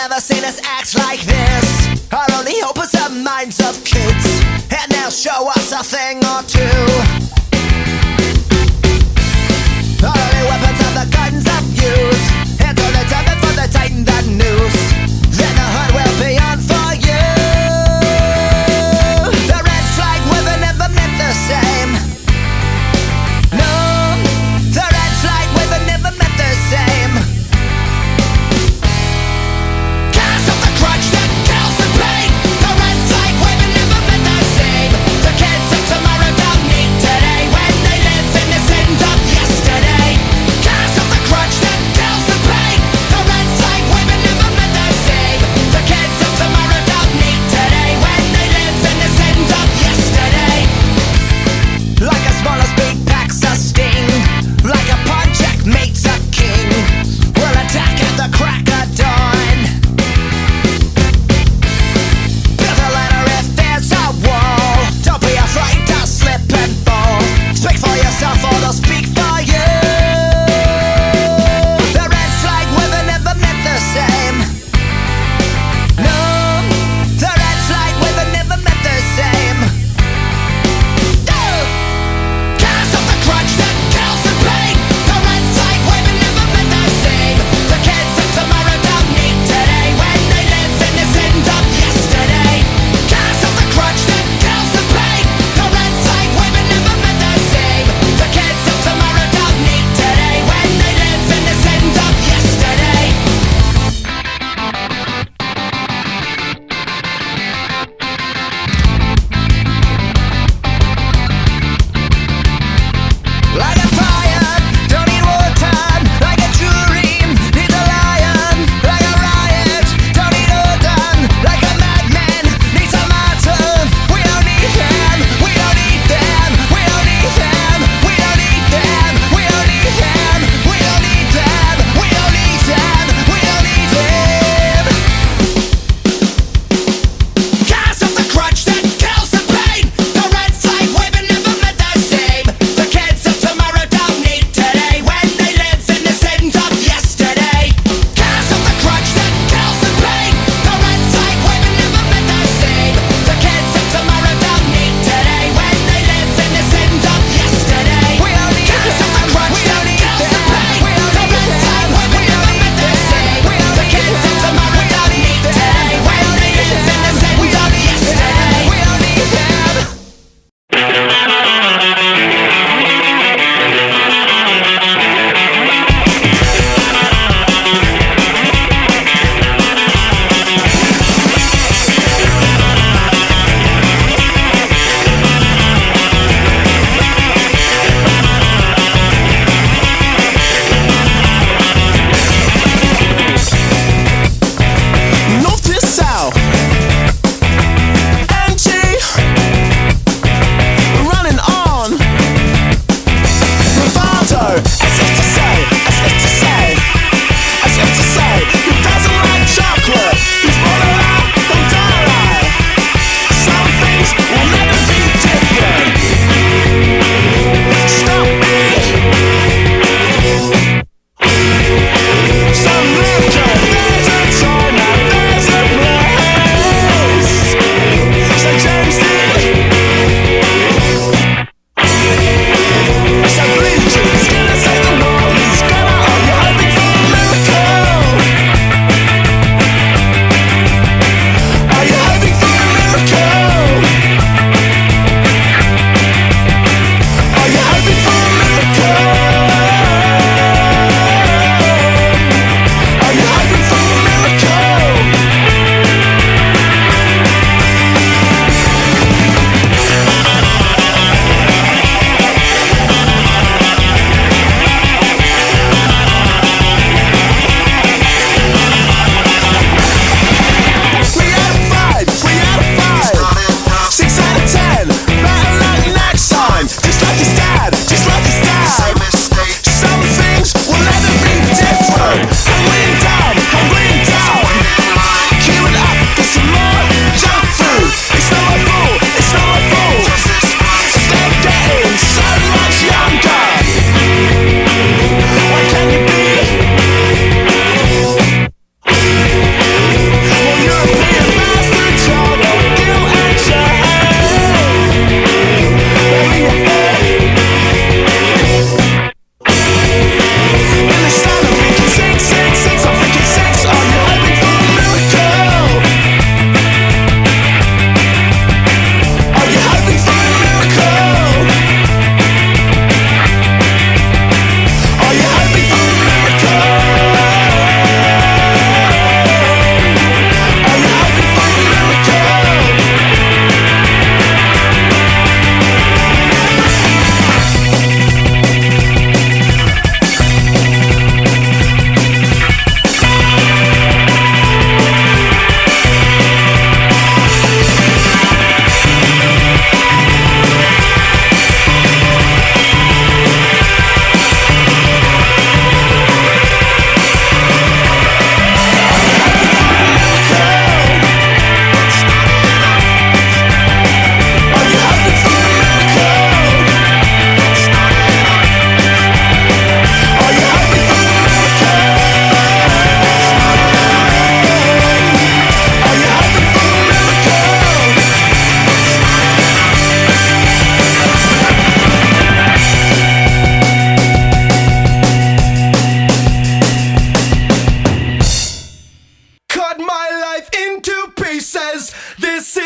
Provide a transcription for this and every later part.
never seen us act like this. Our only hope is the minds of kids, and they'll show us a thing or two. Our only weapons are the guns of youth, until the time for the tighten the noose. Then the hunt will be on for you. The red flag waving never meant the same. No, the red flag waving never meant the same. Cast off the crutch that kills the pain. The red flag waving never meant the same. The kids of tomorrow don't need today.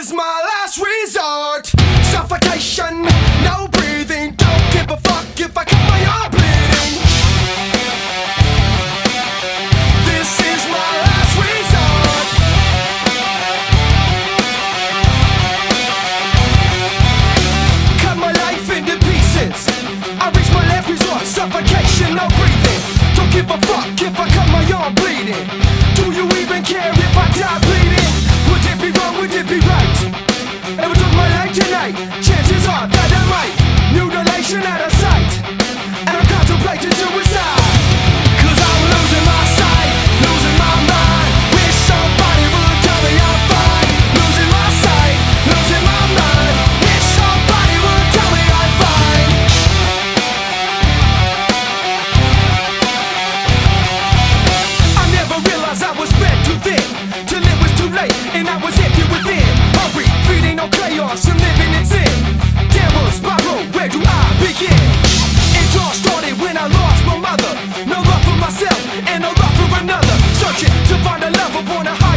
is my last resort. Suffocation, no breathing. Don't give a fuck if I cut my arm bleeding. This is my last resort. Cut my life into pieces. I reach my last resort. Suffocation, no breathing. Don't give a fuck if I cut my arm bleeding. Do you even care if I die bleeding? Would it be wrong, would it be right? If I took my life tonight, chances are that I might. Mutilation out of sight, and I'm contemplating suicide. Cause I'm losing my sight, losing my mind. Wish somebody would tell me I'm fine. Losing my sight, losing my mind. Wish somebody would tell me I'm fine. I never realized I was spread too thin, till it was too late and I was empty within. Hungry, feeding on chaos and living in sin. Downward spiral, where do I begin? It all started when I lost my mother. No love for myself and no love for another. Searching to find a love upon a high.